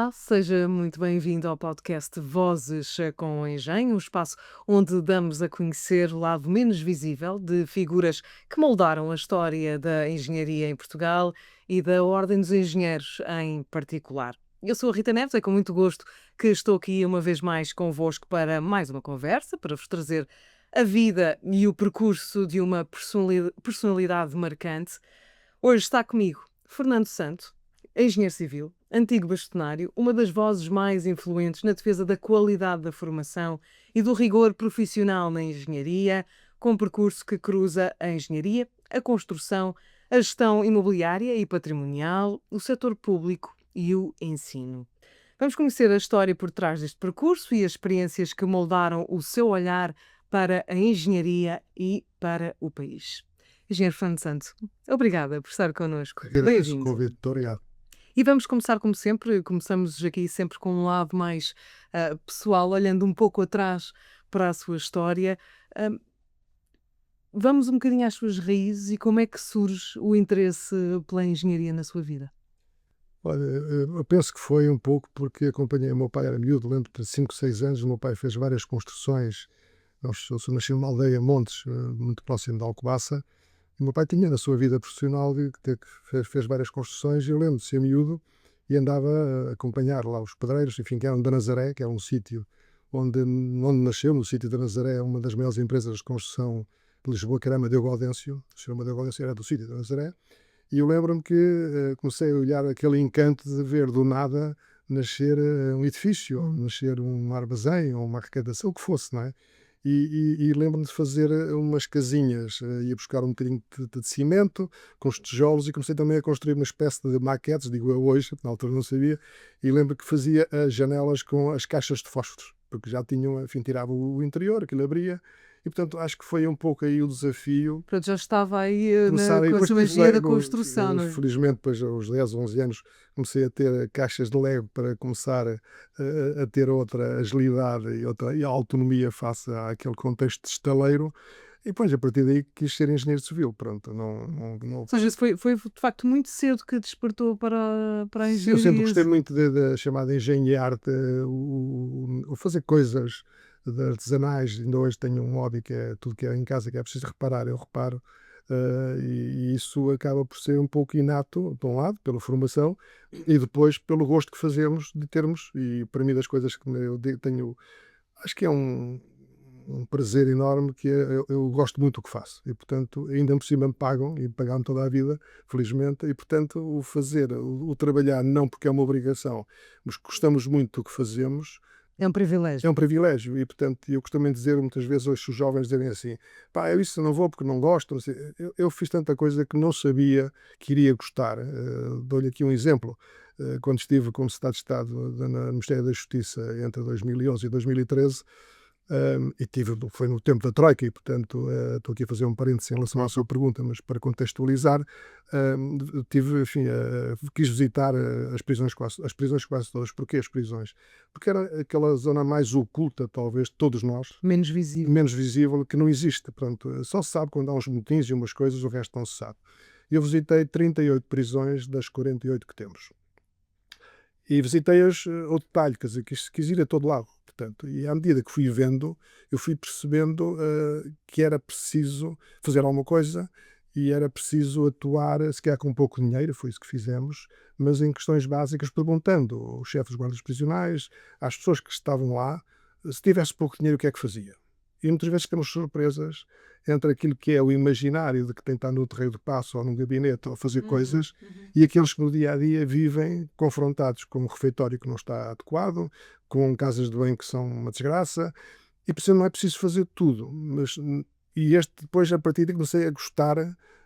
Olá, seja muito bem-vindo ao podcast Vozes com Engenho, um espaço onde damos a conhecer o lado menos visível de figuras que moldaram a história da engenharia em Portugal e da Ordem dos Engenheiros em particular. Eu sou a Rita Neves, é com muito gosto que estou aqui uma vez mais convosco para mais uma conversa, para vos trazer a vida e o percurso de uma personalidade marcante. Hoje está comigo Fernando Santo, engenheiro civil, antigo bastonário, uma das vozes mais influentes na defesa da qualidade da formação e do rigor profissional na engenharia, com um percurso que cruza a engenharia, a construção, a gestão imobiliária e patrimonial, o setor público e o ensino. Vamos conhecer a história por trás deste percurso e as experiências que moldaram o seu olhar para a engenharia e para o país. Engenheiro Fernando Santo, obrigada por estar connosco. Agradeço o Bem-vindo. convite, muito obrigado. E vamos começar como sempre, começamos aqui sempre com um lado mais pessoal, olhando um pouco atrás para a sua história. Vamos um bocadinho às suas raízes e como é que surge o interesse pela engenharia na sua vida? Olha, eu penso que foi um pouco porque acompanhei o meu pai, era miúdo, lembro de 5, 6 anos, o meu pai fez várias construções. Eu nasci numa aldeia, Montes, muito próximo de Alcobaça, e o meu pai tinha na sua vida profissional que fez várias construções, e eu lembro de ser miúdo e andava a acompanhar lá os pedreiros, enfim, que eram da Nazaré, que é um sítio onde nasceu, no sítio da Nazaré, uma das maiores empresas de construção de Lisboa, que era Amadeu Gaudêncio. O senhor Amadeu Gaudêncio era do sítio da Nazaré. E eu lembro-me que comecei a olhar aquele encanto de ver do nada nascer um edifício, ou nascer um armazém, ou uma arrecadação, o que fosse, não é? E lembro-me de fazer umas casinhas, ia buscar um bocadinho de cimento, com os tijolos, e comecei também a construir uma espécie de maquetes, digo eu hoje, na altura não sabia, e lembro que fazia as janelas com as caixas de fósforos, porque já tinham, enfim, tirava o interior, aquilo abria, e portanto acho que foi um pouco aí o desafio. Pronto, já estava aí Começar aí, com a depois sua tive magia da Lego, construção, não é? felizmente depois aos 10, 11 anos comecei a ter caixas de Lego para começar a ter outra agilidade e a autonomia face àquele contexto de estaleiro, e depois a partir daí quis ser engenheiro civil, pronto, não. Ou seja, foi de facto muito cedo que despertou para a Sim, eu sempre engenharia. gostei muito da chamada engenho e arte, o fazer coisas de artesanais. Ainda hoje tenho um hobby que é tudo que é em casa que é preciso reparar, eu reparo, e isso acaba por ser um pouco inato, de um lado, pela formação, e depois pelo gosto que fazemos de termos, e para mim das coisas que tenho, acho que é um prazer enorme, que eu gosto muito do que faço, e portanto ainda por cima me pagam, e pagam toda a vida, felizmente, e portanto o fazer, o trabalhar, não porque é uma obrigação, mas gostamos muito do que fazemos, É um é privilégio. um privilégio. E portanto eu costumo dizer muitas vezes, hoje os jovens dizem assim, pá, eu isso não vou porque não gosto, não sei. Eu fiz tanta coisa que não sabia que iria gostar. Dou-lhe aqui um exemplo. Quando estive como Secretário de Estado no Ministério da Justiça entre 2011 e 2013, foi no tempo da Troika, e portanto estou aqui a fazer um parênteses em relação à sua pergunta, mas para contextualizar, tive, enfim, quis visitar as prisões quase todas. Porquê as prisões? Porque era aquela zona mais oculta, talvez, de todos nós, Menos visível. menos visível, que não existe. Pronto, só se sabe quando há uns motins e umas coisas, o resto não se sabe. Eu visitei 38 prisões das 48 que temos. E visitei-as ao detalhe, quer dizer, quis ir a todo lado. Portanto, e à medida que fui vendo, eu fui percebendo que era preciso fazer alguma coisa, e era preciso atuar, se calhar com pouco dinheiro, foi isso que fizemos, mas em questões básicas, perguntando aos chefes dos guardas prisionais, às pessoas que estavam lá, se tivesse pouco dinheiro, o que é que fazia? E muitas vezes temos surpresas entre aquilo que é o imaginário de que tem de estar no terreiro de passo ou num gabinete ou fazer coisas, e aqueles que no dia a dia vivem confrontados com um refeitório que não está adequado, com casas de banho que são uma desgraça, e por isso não é preciso fazer tudo. E depois, a partir daí, comecei a gostar,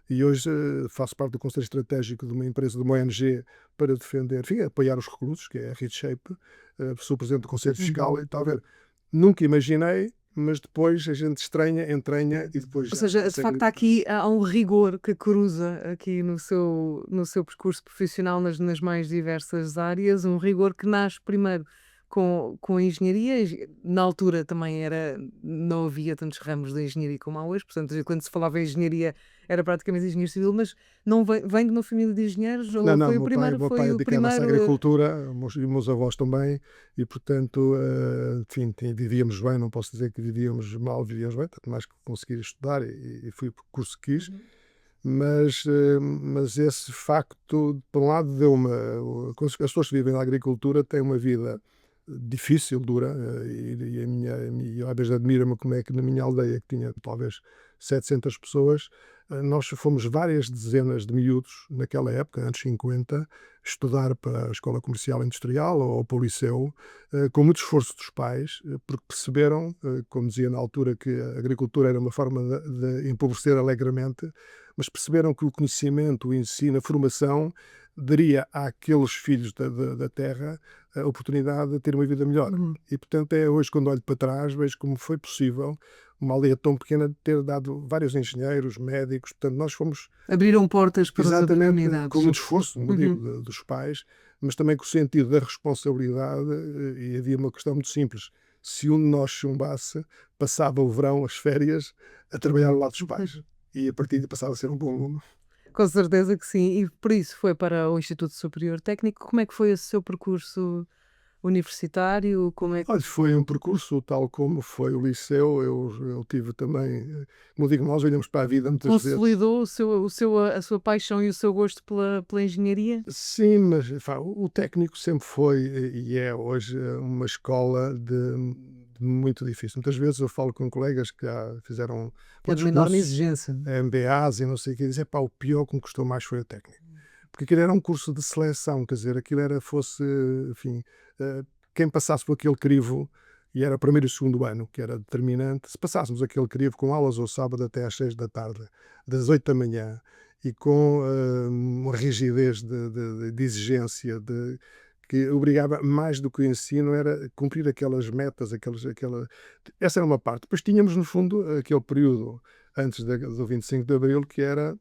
e hoje faço parte do Conselho Estratégico de uma empresa, de uma ONG, para defender, enfim, apoiar os reclusos, que é a ReadShape, sou presidente do Conselho Fiscal, e está a ver. Nunca imaginei, mas depois a gente estranha, entranha, e depois Ou já seja, de consegue. facto há um rigor que cruza aqui no seu percurso profissional nas mais diversas áreas, um rigor que nasce primeiro com a engenharia. Na altura também não havia tantos ramos de engenharia como há hoje, portanto, quando se falava em engenharia era praticamente engenheiro civil, mas não vem de uma família de engenheiros Não, ou não, foi o meu pai, o meu pai dedicava-se à agricultura, os meus avós também, e portanto, enfim, vivíamos bem, não posso dizer que vivíamos mal, vivíamos bem, tanto mais que consegui estudar e fui para o curso que quis, Uhum. mas esse facto, por um lado, deu-me. As pessoas que vivem na agricultura têm uma vida difícil, dura, e eu às vezes admiro-me como é que na minha aldeia, que tinha talvez 700 pessoas, nós fomos várias dezenas de miúdos naquela época, anos 50, estudar para a Escola Comercial Industrial ou para o Liceu, com muito esforço dos pais, porque perceberam, como dizia na altura, que a agricultura era uma forma de empobrecer alegremente, mas perceberam que o conhecimento, o ensino, a formação daria àqueles filhos da terra a oportunidade de ter uma vida melhor. Uhum. E, portanto, é hoje, quando olho para trás, vejo como foi possível uma aldeia tão pequena ter dado vários engenheiros, médicos. Portanto, nós fomos Abriram portas para as exatamente com oportunidades. muito esforço, como digo, Uhum. dos pais, mas também com o sentido da responsabilidade. E havia uma questão muito simples: se um de nós chumbasse, passava o verão, as férias, a trabalhar ao lado dos pais. E a partir daí passava a ser um bom aluno. Com certeza que sim, e por isso foi para o Instituto Superior Técnico. Como é que foi o seu percurso universitário? Como é que Olha, foi um percurso tal como foi o liceu. Eu tive também, como digo, nós olhamos para a vida muitas vezes. consolidou a sua paixão e o seu gosto pela engenharia? Sim, mas o técnico sempre foi e é hoje uma escola de muito difícil. Muitas vezes eu falo com colegas que já fizeram É de muitos uma enorme cursos, exigência. MBAs e não sei o que, e dizem, pá, o pior que me custou mais foi o técnico. Porque aquilo era um curso de seleção, quer dizer, aquilo era, fosse, enfim, eh, quem passasse por aquele crivo, e era o primeiro e o segundo ano, que era determinante, se passássemos aquele crivo com aulas ao sábado até às 6 da tarde, das 8 da manhã, e com uma rigidez de exigência, que obrigava mais do que o ensino, era cumprir aquelas metas, essa era uma parte. Depois tínhamos, no fundo, aquele período antes do 25 de Abril, que era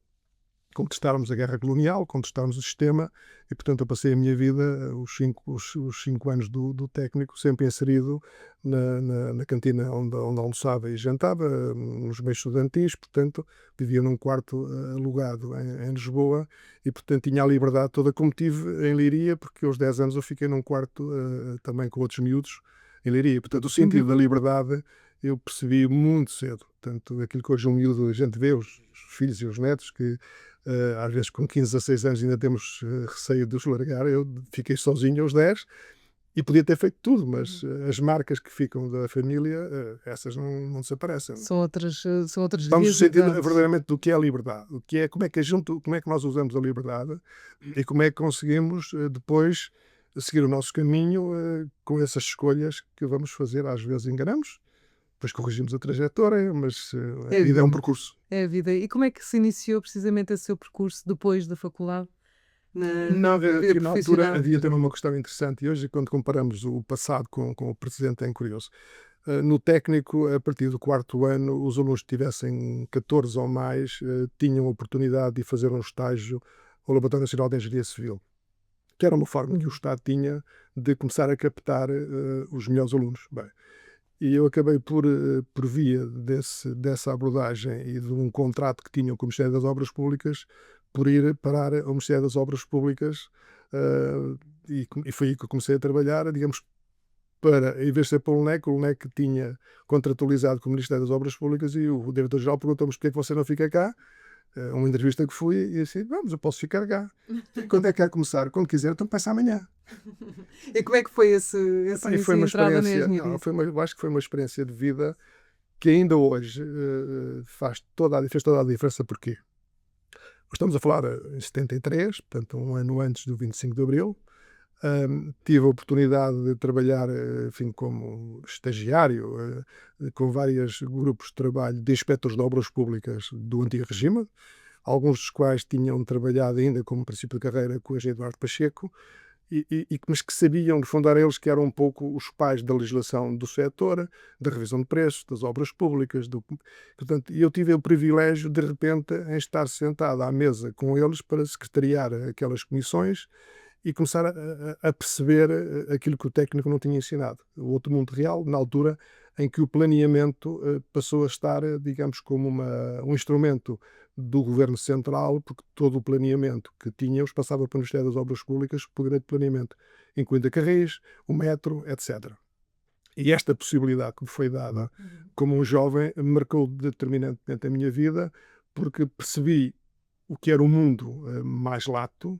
contestarmos a guerra colonial, contestarmos o sistema, e portanto eu passei a minha vida, os 5 anos do técnico, sempre inserido na cantina onde almoçava e jantava, nos meios estudantis. Portanto vivia num quarto alugado em Lisboa, e portanto tinha a liberdade toda como tive em Leiria, porque aos 10 anos eu fiquei num quarto também com outros miúdos em Leiria. Portanto o sentido Uhum. da liberdade eu percebi muito cedo. Portanto, aquilo que hoje um miúdo, a gente vê, os filhos e os netos, que às vezes com 15, 16 anos ainda temos receio de os largar. Eu fiquei sozinho aos 10 e podia ter feito tudo, mas as marcas que ficam da família, essas não desaparecem. São outras Vamos no sentido viabilidades. verdadeiramente do que é a liberdade, o que é, como é que nós usamos a liberdade e como é que conseguimos depois seguir o nosso caminho com essas escolhas que vamos fazer. Às vezes enganamos, depois corrigimos a trajetória, mas É a a vida é um vida. percurso. É a vida. E como é que se iniciou precisamente esse seu percurso depois da faculdade, Não, na vida aqui na altura profissional? havia também uma questão interessante, e hoje, quando comparamos o passado com o presente, é curioso. No técnico, a partir do quarto ano, os alunos que tivessem 14 ou mais tinham a oportunidade de fazer um estágio ao Laboratório Nacional de Engenharia Civil, que era uma forma que o Uhum. Estado tinha de começar a captar os melhores alunos. Bem, e eu acabei por via dessa abordagem e de um contrato que tinham com o Ministério das Obras Públicas, por ir parar ao Ministério das Obras Públicas, e foi aí que eu comecei a trabalhar, digamos, para, em vez de ser para o LNEC tinha contratualizado com o Ministério das Obras Públicas, e o diretor-geral perguntou-me porque é que você não fica cá. Uma entrevista que fui, e disse, vamos, eu posso ficar cá. E quando é que quer começar? Quando quiser, então peça amanhã. E como é que foi esse Epá, e foi início e uma entrada na experiência, não, engenharia? eu acho que foi uma experiência de vida que ainda hoje fez toda a diferença. Porquê? Estamos a falar em 73, portanto um ano antes do 25 de Abril. Tive a oportunidade de trabalhar, enfim, como estagiário, com vários grupos de trabalho de inspectores de obras públicas do antigo regime, alguns dos quais tinham trabalhado ainda como princípio de carreira com o engenheiro Eduardo Pacheco, mas que sabiam, no fundo, eram eles que eram um pouco os pais da legislação do setor, da revisão de preços, das obras públicas. Portanto, eu tive o privilégio, de repente, em estar sentado à mesa com eles para secretariar aquelas comissões e começar a perceber aquilo que o técnico não tinha ensinado. O outro mundo real, na altura em que o planeamento passou a estar, digamos, como um instrumento do Governo Central, porque todo o planeamento que tínhamos passava para o Ministério das Obras Públicas, por grande planeamento, incluindo a Carris, o metro, etc. E esta possibilidade que me foi dada como um jovem marcou determinantemente a minha vida, porque percebi o que era o mundo mais lato,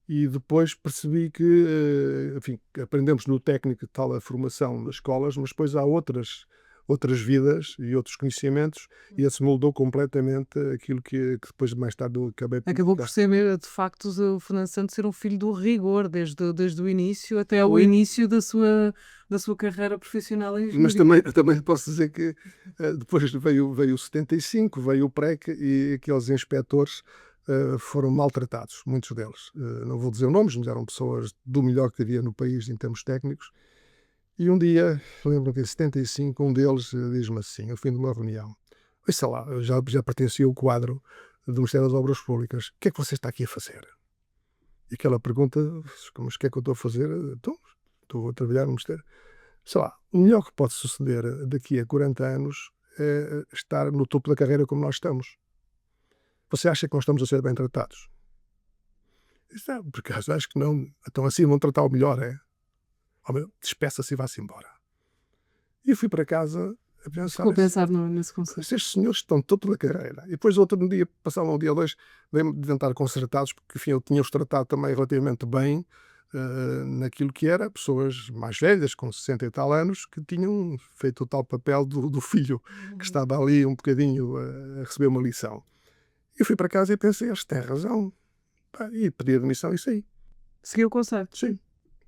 e depois percebi que, enfim, aprendemos no técnico tal a formação nas escolas, mas depois há outras vidas e outros conhecimentos, e esse moldou completamente aquilo que depois mais tarde eu acabei por Acabou por estudar. ser, de facto, o Fernando Santos ser um filho do rigor, desde o início até o Foi. início da sua carreira profissional em Mas engenharia. também posso dizer que depois veio o 75, veio o PREC, e aqueles inspectores foram maltratados, muitos deles. Não vou dizer nomes, mas eram pessoas do melhor que havia no país em termos técnicos. E um dia, lembro-me que em 75, um deles diz-me assim, ao fim de uma reunião: "Ouça lá, eu já pertencia ao quadro do Ministério das Obras Públicas, o que é que você está aqui a fazer?" E aquela pergunta: "Mas o que é que eu estou a fazer?" "Então, estou a trabalhar no Ministério." Sei lá, o melhor que pode suceder daqui a 40 anos é estar no topo da carreira como nós estamos. Você acha que nós estamos a ser bem tratados? Disse: "Não, por acaso acho que não. Então assim vão tratar o melhor, é? Oh, meu, despeça-se e vá-se embora." E eu fui para casa a pensar Ficou a assim: pensar nesse conceito. estes senhores estão topo da carreira. E depois outro dia, passava um dia ou dois, veio-me de tentar consertados, porque enfim, eu tinha-os tratado também relativamente bem, naquilo que era pessoas mais velhas, com 60 e tal anos, que tinham feito o tal papel do filho, que estava ali um bocadinho a receber uma lição. Eu fui para casa e pensei: este tem razão. Pá, e pedi admissão e saí. Seguiu o conceito. Sim.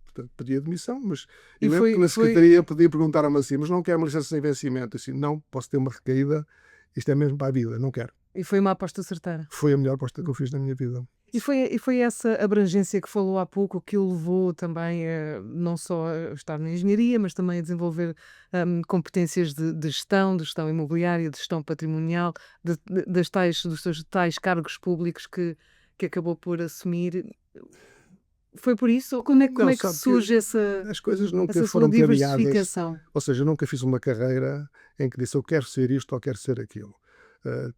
Portanto, pedi admissão, mas E eu lembro que na foi secretaria perguntaram-me assim: "Mas não quer uma licença sem vencimento?" Eu disse: "Não, posso ter uma recaída, isto é mesmo para a vida, não quero." e foi uma aposta certeira. Foi a melhor aposta que eu fiz na minha vida. E foi essa abrangência que falou há pouco que o levou também a não só a estar na engenharia, mas também a desenvolver competências de gestão imobiliária, de gestão patrimonial, dos seus tais cargos públicos que acabou por assumir. Foi por isso? Como Não, é que sabe que surge essa, as coisas nunca essa sua foram planeadas, diversificação? ou seja, eu nunca fiz uma carreira em que disse: "Eu quero ser isto ou quero ser aquilo."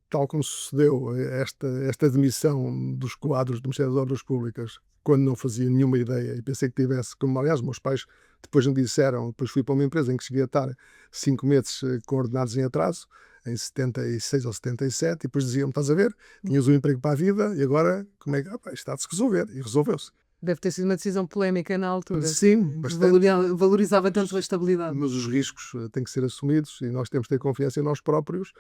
Tal como sucedeu esta demissão dos quadros do Ministério das Obras Públicas, quando não fazia nenhuma ideia e pensei que tivesse, como aliás meus pais depois me disseram, depois fui para uma empresa em que cheguei a estar 5 meses com ordenados em atraso, em 76 ou 77, e depois diziam-me: "Estás a ver, tinhas um emprego para a vida e agora como é que isto está de se resolver?" E resolveu-se. Deve ter sido uma decisão polémica na altura, Sim, que bastante. valorizava tanto a estabilidade. Mas os riscos têm que ser assumidos e nós temos que ter confiança em nós próprios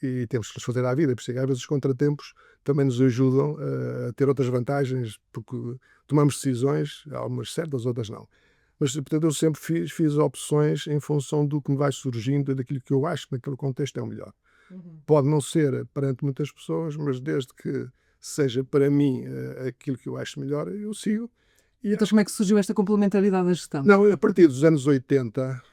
e temos que nos fazer à vida. Por isso é que às vezes os contratempos também nos ajudam a ter outras vantagens, porque tomamos decisões, algumas certas, outras não. Mas, portanto, eu sempre fiz opções em função do que me vai surgindo e daquilo que eu acho que naquele contexto é o melhor. Uhum. Pode não ser perante muitas pessoas, mas desde que seja para mim aquilo que eu acho melhor, eu sigo. E Então, como é que surgiu esta complementaridade da gestão? não, a partir dos anos 80,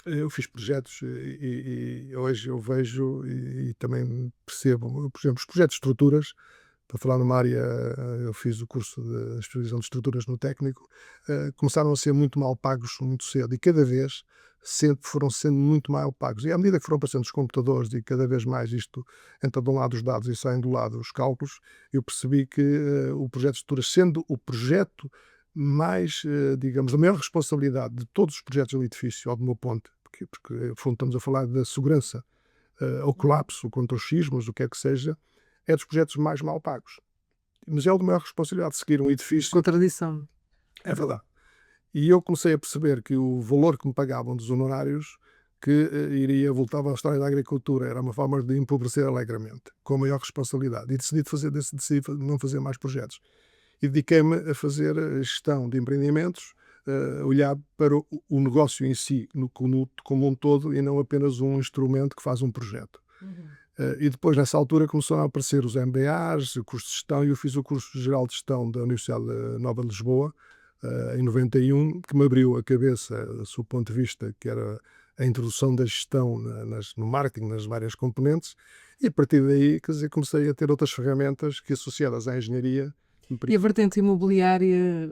eu fiz projetos e hoje eu vejo e também percebo, por exemplo, os projetos de estruturas, para falar numa área, eu fiz o curso de especialização de estruturas no técnico, começaram a ser muito mal pagos muito cedo e cada vez sempre foram sendo muito mal pagos. E à medida que foram passando os computadores e cada vez mais isto entra de um lado os dados e saem do lado os cálculos, eu percebi que o projeto de estruturas, sendo o projeto mais, digamos, a maior responsabilidade de todos os projetos do edifício ou de uma ponte, porque no fundo estamos a falar da segurança ao colapso, contra os sismos, o que é que seja, é dos projetos mais mal pagos. Mas é o de maior responsabilidade de seguir um edifício, Contradição. é verdade. E eu comecei a perceber que o valor que me pagavam dos honorários, que voltava à história da agricultura, era uma forma de empobrecer alegremente, com a maior responsabilidade. E decidi não fazer mais projetos. E dediquei-me a fazer a gestão de empreendimentos, olhar para o negócio em si, como um todo, e não apenas um instrumento que faz um projeto. Uhum. E depois, nessa altura, começaram a aparecer os MBAs, o curso de gestão, e eu fiz o curso geral de gestão da Universidade Nova de Lisboa, em 91, que me abriu a cabeça, do seu ponto de vista, que era a introdução da gestão no marketing, nas várias componentes, e a partir daí, quer dizer, comecei a ter outras ferramentas que, associadas à engenharia, E a vertente imobiliária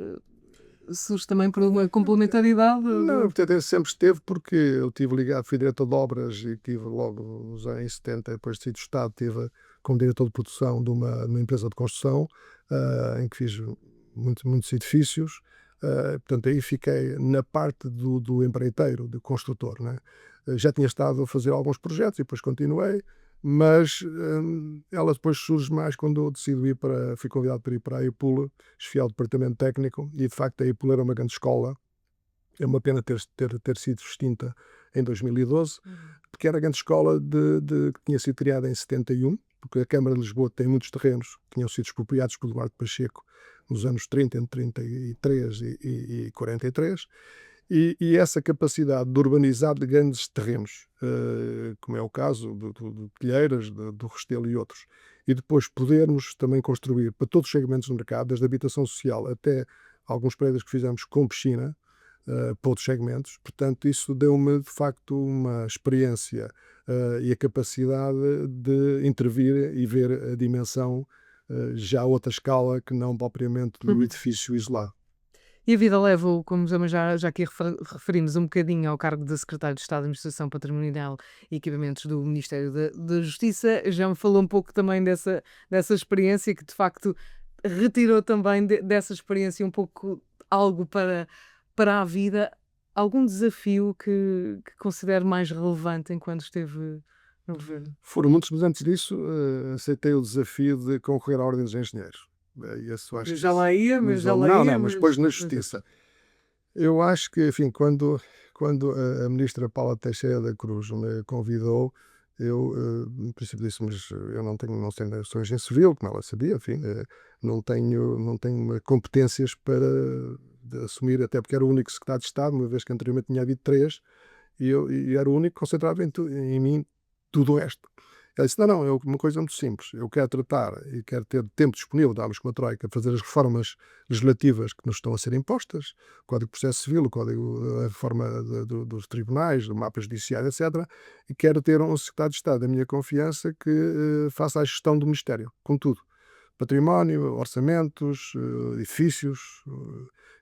surge também por uma complementaridade? não, portanto, sempre esteve, porque eu estive ligado, fui diretor de obras e tive logo em 70, depois de sair do Estado, tive como diretor de produção de uma empresa de construção, em que fiz muitos edifícios. Portanto, aí fiquei na parte do empreiteiro, do construtor, né? Já tinha estado a fazer alguns projetos e depois continuei, mas ela depois surge mais quando eu decido fui convidado para ir para a EPUL, chefiar o departamento técnico, e de facto a EPUL era uma grande escola. É uma pena ter sido extinta em 2012, porque era a grande escola que tinha sido criada em 71, porque a Câmara de Lisboa tem muitos terrenos que tinham sido expropriados por Eduardo Pacheco nos anos 30, entre 33 e 43, e essa capacidade de urbanizar de grandes terrenos, como é o caso do Telheiras, do Restelo e outros, e depois podermos também construir para todos os segmentos do mercado, desde a habitação social até alguns prédios que fizemos com piscina, para outros segmentos. Portanto, isso deu-me de facto uma experiência e a capacidade de intervir e ver a dimensão já a outra escala que não propriamente do edifício isolado. E a vida leva-o, como já aqui referimos um bocadinho, ao cargo de Secretário de Estado de Administração Patrimonial e Equipamentos do Ministério da Justiça. Já me falou um pouco também dessa experiência, que de facto retirou também dessa experiência um pouco algo para a vida. Algum desafio que considere mais relevante enquanto esteve no governo? Foram muitos, mas antes disso aceitei o desafio de concorrer à Ordem dos Engenheiros. Esse eu acho Eu que já lá ia, mas já lá não, ia, não, mas depois na mas Justiça. Eu acho que, enfim, quando a ministra Paula Teixeira da Cruz me convidou, eu, no princípio disse, mas eu não sou engenheiro civil, como ela sabia, enfim, não tenho competências para assumir, até porque era o único secretário de Estado, uma vez que anteriormente tinha havido 3, e era o único que concentrava em mim tudo o resto. Ela disse, não, é uma coisa muito simples, eu quero tratar e quero ter tempo disponível, darmos com a Troika, fazer as reformas legislativas que nos estão a ser impostas, o Código de Processo Civil, a reforma dos tribunais, do mapa judiciário, etc. E quero ter um secretário de Estado da minha confiança que faça a gestão do Ministério, com tudo. Património, orçamentos, edifícios.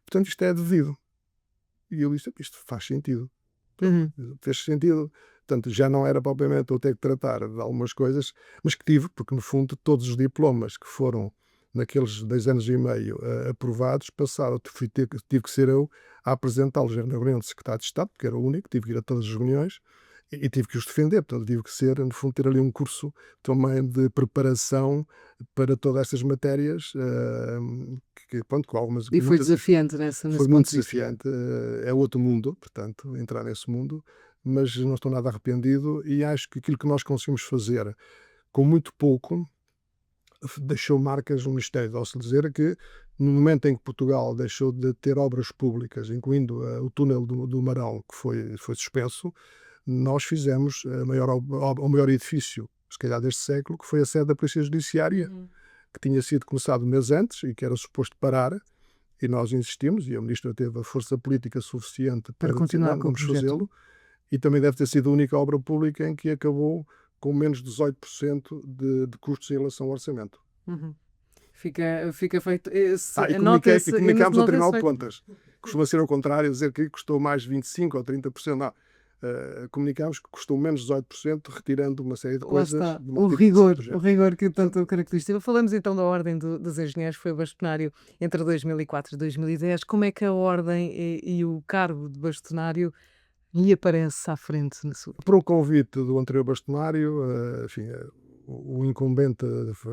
Portanto, isto é devido. E eu disse, isto faz sentido. Uhum. Fez sentido. Portanto, já não era propriamente eu ter que tratar de algumas coisas, mas que tive, porque no fundo todos os diplomas que foram naqueles 2 anos e meio aprovados, tive que ser eu a apresentá-los na reunião do secretário de Estado, porque era o único, tive que ir a todas as reuniões e tive que os defender. Portanto, tive que ser, no fundo, ter ali um curso também de preparação para todas estas matérias, pronto, com algumas, E foi desafiante foi nesse muito ponto de vista. desafiante. É outro mundo, portanto, entrar nesse mundo, mas não estou nada arrependido e acho que aquilo que nós conseguimos fazer com muito pouco deixou marcas no Ministério. Posso dizer que no momento em que Portugal deixou de ter obras públicas, incluindo o túnel do Marão, que foi suspenso, nós fizemos o maior edifício, se calhar deste século, que foi a sede da Polícia Judiciária, que tinha sido começado um mês antes e que era suposto parar, e nós insistimos, e a Ministra teve a força política suficiente Para para dizer, não, continuar com o vamos projeto. fazê-lo, e também deve ter sido a única obra pública em que acabou com menos de 18% de custos em relação ao orçamento. Uhum. Fica feito. E Nota-se comunicámos ao Tribunal de feito. Contas. Costuma ser ao contrário, dizer que custou mais 25% ou 30%. Não. Comunicámos que custou menos de 18%, retirando uma série de Lá coisas está, de o tipo de rigor, projeto. que tanto característica. Falamos então da Ordem dos Engenheiros, foi bastonário entre 2004 e 2010. Como é que a Ordem e o cargo de bastonário lhe aparece à frente na sua? Por um convite do anterior bastonário, enfim, o incumbente,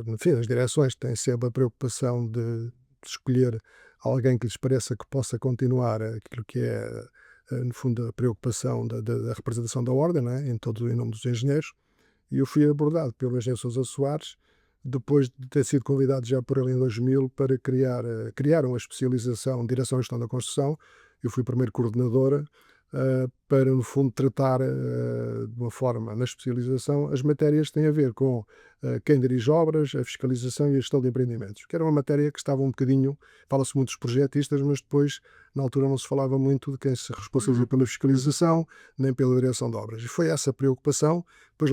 enfim, as direções têm sempre a preocupação de escolher alguém que lhes pareça que possa continuar aquilo que é, no fundo, a preocupação da representação da Ordem, né, em nome dos engenheiros, e eu fui abordado pelo engenheiro Sousa Soares, depois de ter sido convidado já por ele em 2000 para criar uma especialização de Direção e Gestão da Construção. Eu fui primeiro coordenadora, para, no fundo, tratar de uma forma, na especialização, as matérias que têm a ver com quem dirige obras, a fiscalização e a gestão de empreendimentos, que era uma matéria que estava um bocadinho, fala-se muito dos projetistas, mas depois, na altura, não se falava muito de quem se responsabiliza pela fiscalização, nem pela direção de obras. E foi essa a preocupação. Depois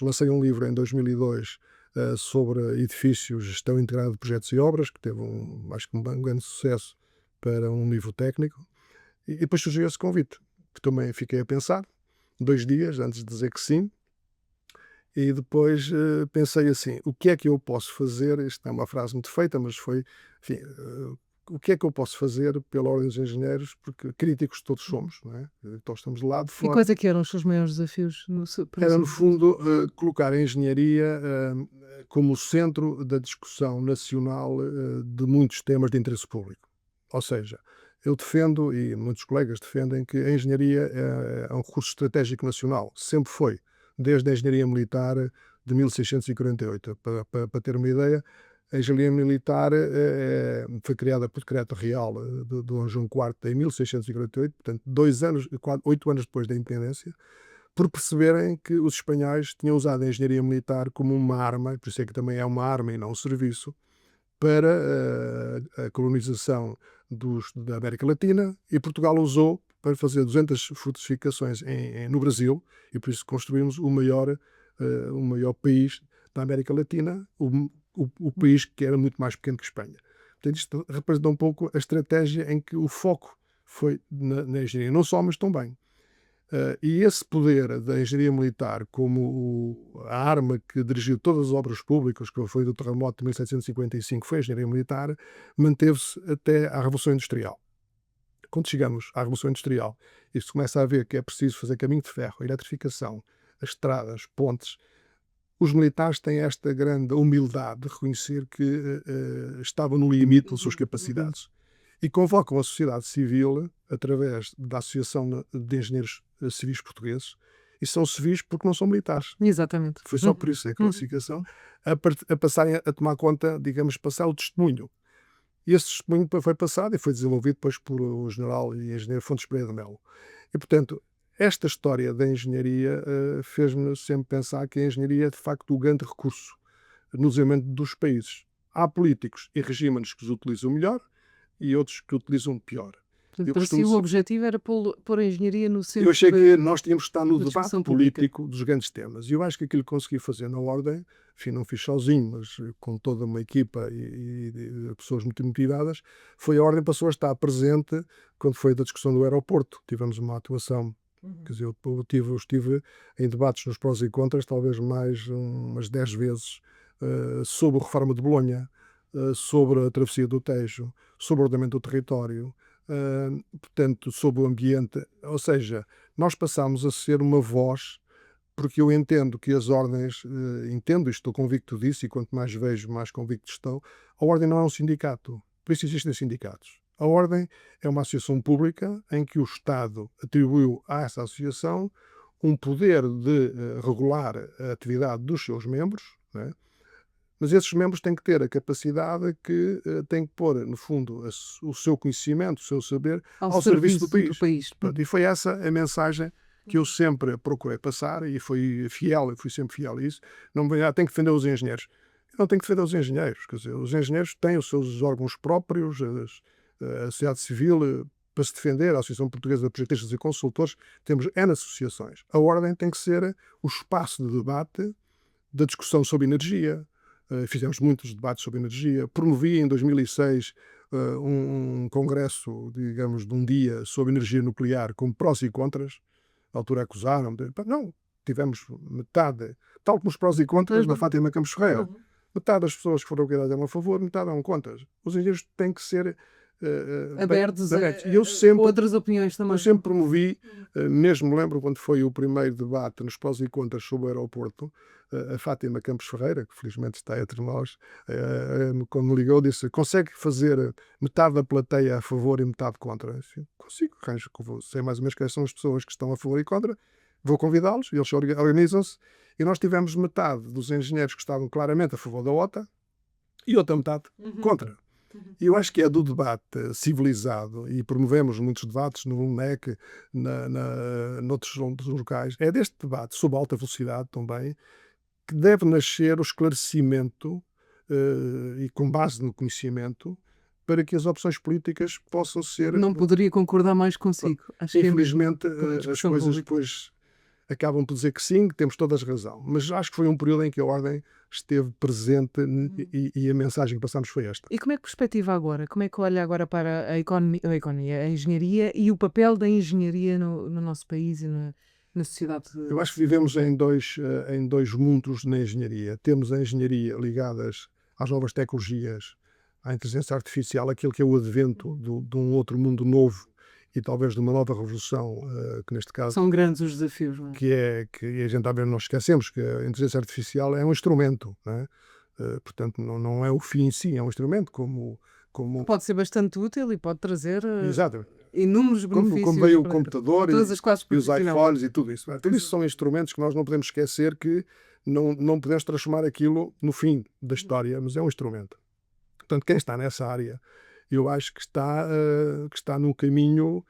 lancei um livro em 2002 sobre edifícios, gestão integrada de projetos e obras, que teve acho que um grande sucesso para um livro técnico. E depois surgiu esse convite, que também fiquei a pensar, 2 dias antes de dizer que sim, E depois pensei assim: o que é que eu posso fazer? Isto é uma frase muito feita, mas foi, enfim, o que é que eu posso fazer pela Ordem dos Engenheiros? Porque críticos todos somos, não é? Então estamos do lado de E fora. quais é que eram os seus maiores desafios para o Era, seu no fundo, colocar a engenharia como o centro da discussão nacional de muitos temas de interesse público. Ou seja, eu defendo, e muitos colegas defendem, que a engenharia é um recurso estratégico nacional. Sempre foi. Desde a engenharia militar de 1648. Para ter uma ideia, a engenharia militar foi criada por decreto real de Dom João IV em 1648, portanto, 2 anos, 8 anos depois da independência, por perceberem que os espanhóis tinham usado a engenharia militar como uma arma, e por isso é que também é uma arma e não um serviço, para a colonização da América Latina, e Portugal usou para fazer 200 fortificações no Brasil, e por isso construímos o maior país da América Latina, o país que era muito mais pequeno que Espanha. Portanto, isto representa um pouco a estratégia em que o foco foi na engenharia, não só, mas também. E esse poder da engenharia militar como a arma que dirigiu todas as obras públicas, que foi do terremoto de 1755, foi a engenharia militar, manteve-se até à Revolução Industrial. Quando chegamos à Revolução Industrial e se começa a ver que é preciso fazer caminho de ferro, eletrificação, as estradas, pontes, os militares têm esta grande humildade de reconhecer que estavam no limite das suas capacidades e convocam a sociedade civil através da Associação de Engenheiros Civis Portugueses, e são civis porque não são militares. Exatamente. Foi só por isso a classificação, a passarem a tomar conta, digamos, passar o testemunho. E esse testemunho foi passado e foi desenvolvido depois por o general e engenheiro Fontes Pereira de Melo. E, portanto, esta história da engenharia fez-me sempre pensar que a engenharia é, de facto, o grande recurso no desenvolvimento dos países. Há políticos e regimes que os utilizam melhor e outros que utilizam pior. Portanto, Eu para si costumo o objetivo era pôr a engenharia no Eu centro achei que nós tínhamos de estar no da debate discussão pública. político dos grandes temas. E eu acho que aquilo que consegui fazer na Ordem, enfim, não fiz sozinho, mas com toda uma equipa e pessoas muito motivadas, foi a Ordem passou a estar presente quando foi da discussão do aeroporto. Tivemos uma atuação, quer dizer, eu estive em debates nos prós e contras, talvez mais umas 10 vezes, sobre a reforma de Bolonha, sobre a travessia do Tejo, sobre o ordenamento do território, portanto, sobre o ambiente. Ou seja, nós passámos a ser uma voz, porque eu entendo que as ordens, entendo e estou convicto disso, e quanto mais vejo, mais convicto estou, a Ordem não é um sindicato, por isso existem sindicatos. A Ordem é uma associação pública em que o Estado atribuiu a essa associação um poder de regular a atividade dos seus membros, não é? Mas esses membros têm que ter a capacidade que têm que pôr, no fundo, o seu conhecimento, o seu saber ao ao serviço do serviço do país. país. Pronto, e foi essa a mensagem que eu sempre procurei passar e fui fiel, eu fui sempre fiel a isso. Não me venha, tem que defender os engenheiros. Eu não tenho que defender os engenheiros, quer dizer, os engenheiros têm os seus órgãos próprios, a sociedade civil, para se defender, a Associação Portuguesa de Projetistas e Consultores, temos N associações. A Ordem tem que ser o espaço de debate, da discussão sobre energia. Fizemos muitos debates sobre energia. Promovi em 2006 um congresso, digamos, de um dia sobre energia nuclear com prós e contras. Na altura acusaram não, tivemos metade, tal como os prós e contras na Fátima Campos Ferreira. Metade das pessoas que foram candidatas eram a favor, metade eram contra. Os engenheiros têm que ser Abertos a e eu sempre, outras opiniões também. eu sempre promovi, mesmo me lembro quando foi o primeiro debate nos prós e contras sobre o aeroporto, a Fátima Campos Ferreira, que felizmente está entre nós, quando me ligou, disse: consegue fazer metade da plateia a favor e metade contra? Eu disse: consigo, arranjo, sei mais ou menos quais são as pessoas que estão a favor e contra, vou convidá-los, eles organizam-se, e nós tivemos metade dos engenheiros que estavam claramente a favor da OTA e outra metade contra. E eu acho que é do debate civilizado, e promovemos muitos debates no MEC, noutros locais, é deste debate sobre alta velocidade também, que deve nascer o esclarecimento e com base no conhecimento, para que as opções políticas possam ser... Não poderia concordar mais consigo. Acho que é mesmo Infelizmente, com a as discussão coisas pública. depois acabam por dizer que sim, que temos todas razão. Mas acho que foi um período em que a Ordem esteve presente e a mensagem que passamos foi esta. E como é que perspectiva agora? Como é que olha agora para a economia, a engenharia e o papel da engenharia no nosso país e na sociedade. Eu acho que vivemos em dois mundos na engenharia. Temos a engenharia ligadas às novas tecnologias, à inteligência artificial, aquilo que é o advento de um outro mundo novo e talvez de uma nova revolução, que neste caso, São grandes os desafios, não é? que a gente talvez não esquecemos que a inteligência artificial é um instrumento, não é? Portanto, não é o fim em si, é um instrumento como Pode ser bastante útil e pode trazer exato, inúmeros benefícios como veio o para computador todas as classes e os profissionais. iPhones e tudo isso. Tudo isso são instrumentos que nós não podemos esquecer, que não podemos transformar aquilo no fim da história, mas é um instrumento. Portanto, quem está nessa área, eu acho que está no caminho,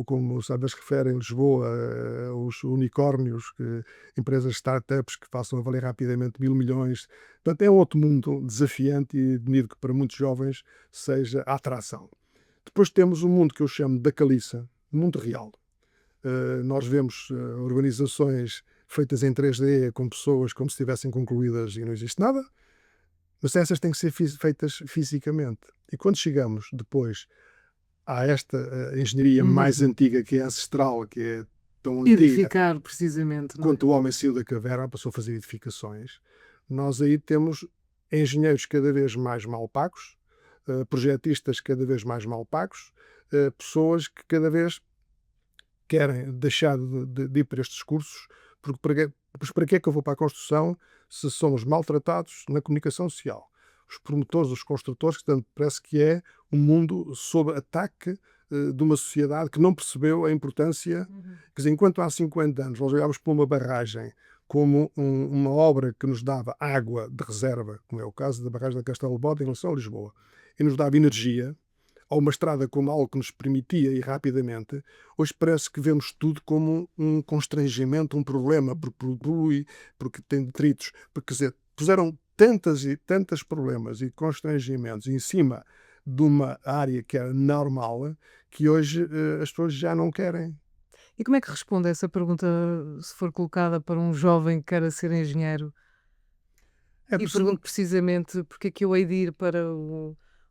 como sabes, refere em Lisboa, os unicórnios, empresas startups que façam valer rapidamente 1.000 milhões. Portanto, é um outro mundo desafiante e admiro que para muitos jovens seja a atração. Depois temos um mundo que eu chamo da caliça, mundo real. Nós vemos organizações feitas em 3D com pessoas como se estivessem concluídas e não existe nada, mas essas têm que ser feitas fisicamente. E quando chegamos depois a esta engenharia mais antiga, que é ancestral, que é tão antiga edificar, precisamente, não é? quanto o homem saiu da caverna, passou a fazer edificações, nós aí temos engenheiros cada vez mais mal pagos, projetistas cada vez mais mal pagos, pessoas que cada vez querem deixar de ir para estes cursos, porque para que é que eu vou para a construção se somos maltratados na comunicação social? Os promotores, os construtores, portanto, parece que é um mundo sob ataque de uma sociedade que não percebeu a importância. Quer dizer, enquanto há 50 anos nós olhávamos para uma barragem como uma obra que nos dava água de reserva, como é o caso da barragem de Castelo de Bode em relação a Lisboa, e nos dava energia, ou uma estrada como algo que nos permitia ir rapidamente, hoje parece que vemos tudo como um constrangimento, um problema, porque polui, porque tem detritos, porque, quer dizer, puseram tantas e tantos problemas e constrangimentos em cima de uma área que era normal, que hoje as pessoas já não querem. E como é que responde a essa pergunta, se for colocada para um jovem que queira ser engenheiro? É E pergunto precisamente porque é que eu hei de ir para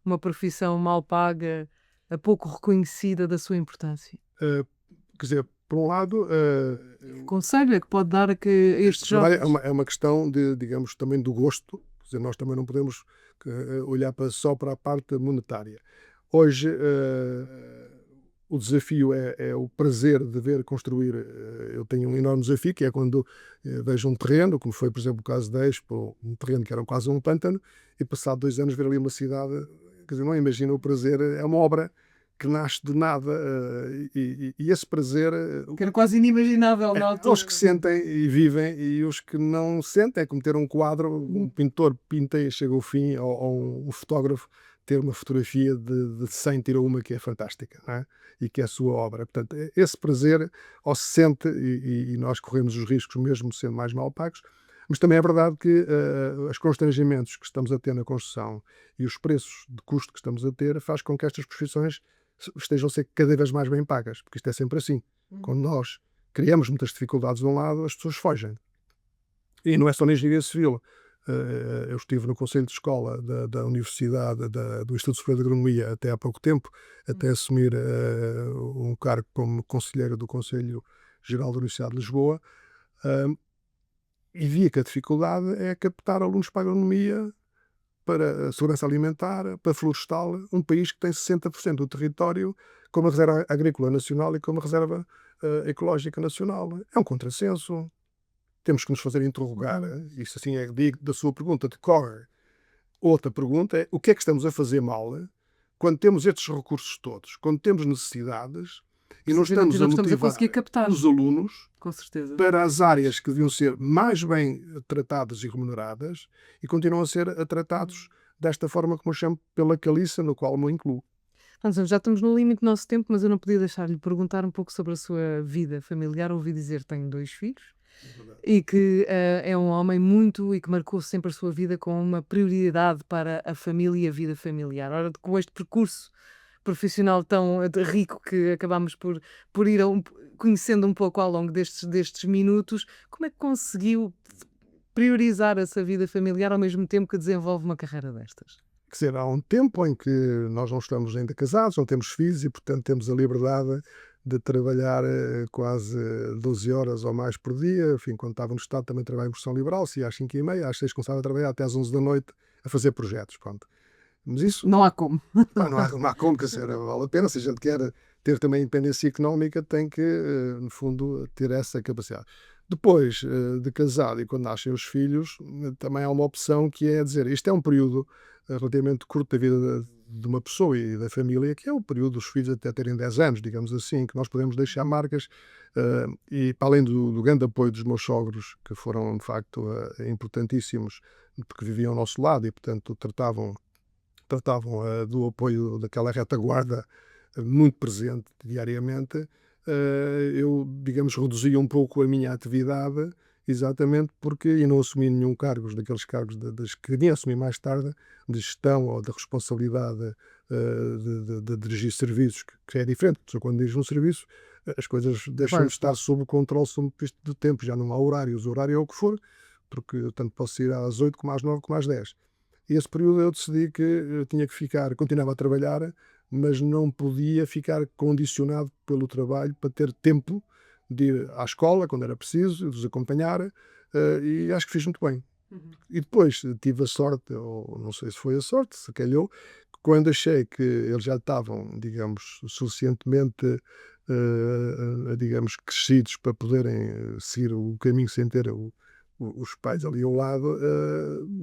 uma profissão mal paga, a pouco reconhecida da sua importância? quer dizer, por um lado, Que conselho é que pode dar a que estes trabalho jovens... é uma questão de, digamos, também do gosto. Quer dizer, nós também não podemos olhar só para a parte monetária. Hoje, o desafio é o prazer de ver construir. Eu tenho um enorme desafio, que é quando vejo um terreno, como foi, por exemplo, o caso da Expo, um terreno que era quase um pântano, e passado 2 anos ver ali uma cidade. Quer dizer, não imagino o prazer. É uma obra que nasce de nada, e esse prazer, Que era quase inimaginável na altura. os que sentem e vivem, e os que não sentem, é como ter um quadro, um pintor pinta e chega ao fim, ou um fotógrafo ter uma fotografia de 100 tirou uma que é fantástica, não é? E que é a sua obra. Portanto, esse prazer ou se sente, e nós corremos os riscos mesmo sendo mais mal pagos, mas também é verdade que os constrangimentos que estamos a ter na construção e os preços de custo que estamos a ter faz com que estas profissões estejam a ser cada vez mais bem pagas, porque isto é sempre assim. Quando nós criamos muitas dificuldades de um lado, as pessoas fogem. E não é só na engenharia civil. Eu estive no Conselho de Escola da Universidade, do Instituto Superior de Agronomia até há pouco tempo, até assumir um cargo como conselheiro do Conselho Geral da Universidade de Lisboa, e via que a dificuldade é captar alunos para a agronomia, para a segurança alimentar, para a florestal, um país que tem 60% do território como reserva agrícola nacional e como reserva ecológica nacional. É um contrassenso. Temos que nos fazer interrogar. Isso assim é digo da sua pergunta de cor. Outra pergunta é: o que é que estamos a fazer mal quando temos estes recursos todos, quando temos necessidades e não estamos a motivar conseguir captar, os alunos com certeza, para as áreas que deviam ser mais bem tratadas e remuneradas, e continuam a ser tratados desta forma, como eu chamo, pela caliça, no qual me incluo. Já estamos no limite do nosso tempo, mas eu não podia deixar de lhe perguntar um pouco sobre a sua vida familiar. Ouvi dizer que tem 2 filhos e que é um homem muito e que marcou sempre a sua vida com uma prioridade para a família e a vida familiar. Ora, com este percurso profissional tão rico que acabámos por ir conhecendo um pouco ao longo destes minutos, como é que conseguiu priorizar essa vida familiar ao mesmo tempo que desenvolve uma carreira destas? Quer dizer, há um tempo em que nós não estamos ainda casados, não temos filhos e, portanto, temos a liberdade de trabalhar quase 12 horas ou mais por dia. Enfim, quando estava no Estado também trabalhava em produção liberal, se às 5h30, às 6 começava a trabalhar até às 11 da noite a fazer projetos, pronto. Mas isso, Não há como. pá, não há como, quer dizer, vale a pena. Se a gente quer ter também independência económica, tem que, no fundo, ter essa capacidade. Depois de casado e quando nascem os filhos, também há uma opção que é dizer, isto é um período relativamente curto da vida de uma pessoa e da família, que é o período dos filhos até terem 10 anos, digamos assim, que nós podemos deixar marcas, e para além do grande apoio dos meus sogros, que foram de facto importantíssimos, porque viviam ao nosso lado e portanto tratavam do apoio daquela retaguarda muito presente diariamente. Eu, digamos, reduzia um pouco a minha atividade, exatamente porque e não assumi nenhum cargos daqueles cargos das que vim a assumir mais tarde, de gestão ou da responsabilidade de dirigir serviços, que é diferente. A pessoa, quando dirige um serviço, as coisas deixam de Pois, estar sob o controle, sob o visto do tempo, já não há horários. O horário é o que for, porque eu tanto posso ir às 8 como às 9 como às 10. E esse período eu decidi que eu tinha que ficar, continuava a trabalhar, mas não podia ficar condicionado pelo trabalho para ter tempo de ir à escola quando era preciso, de os acompanhar, e acho que fiz muito bem. Uhum. E depois tive a sorte, ou não sei se foi a sorte, se calhou, quando achei que eles já estavam, digamos, suficientemente, digamos, crescidos para poderem seguir o caminho sem ter os pais ali ao lado,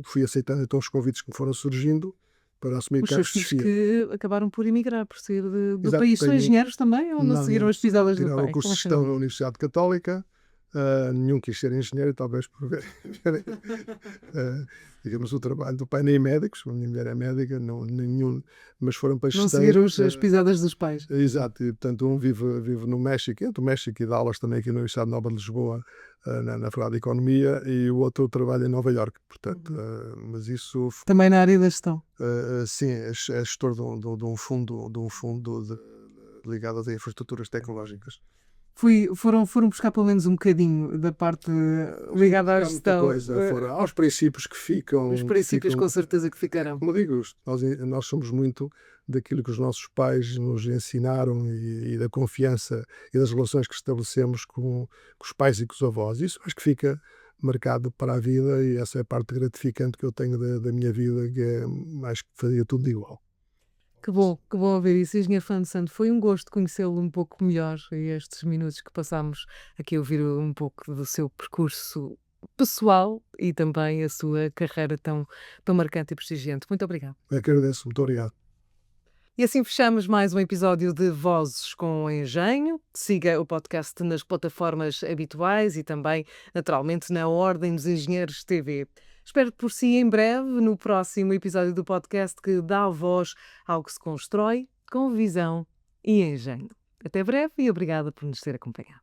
fui aceitando então os convites que me foram surgindo para assumir Os seus cargos de filhos chefia. que acabaram por emigrar, por sair do Exato, país, são tenho engenheiros também ou não não, seguiram não, as pisadas do tiraram o pai? curso Como de é que gestão foi? na Universidade Católica, nenhum quis ser engenheiro, talvez por verem, eh, digamos, o trabalho do pai, nem médicos, a minha mulher é médica, não, nenhum, mas foram para Não seguiram gesteiros. as pisadas dos pais. Exato, e portanto um vive no México, entre o México e dá aulas também aqui na Universidade Nova de Lisboa, na Faculdade de Economia, e o outro trabalha em Nova Iorque, portanto, Uhum. mas isso, Também na área da gestão. sim, é gestor de um fundo ligado às infraestruturas tecnológicas. Foram buscar pelo menos um bocadinho da parte ligada à Há muita gestão, coisa, há os princípios que os ficam, princípios com certeza que ficarão. como digo, nós somos muito daquilo que os nossos pais nos ensinaram e da confiança e das relações que estabelecemos com os pais e com os avós. Isso acho que fica marcado para a vida e essa é a parte gratificante que eu tenho da minha vida, que é mais que fazia tudo igual. Que bom ouvir isso, Engenheiro Fernando Santo. Foi um gosto conhecê-lo um pouco melhor e estes minutos que passámos aqui a ouvir um pouco do seu percurso pessoal e também a sua carreira tão marcante e prestigiante. Muito obrigada. Eu que agradeço, muito obrigado. E assim fechamos mais um episódio de Vozes com Engenho. Siga o podcast nas plataformas habituais e também, naturalmente, na Ordem dos Engenheiros TV. Espero por si em breve no próximo episódio do podcast que dá voz ao que se constrói com visão e engenho. Até breve e obrigada por nos ter acompanhado.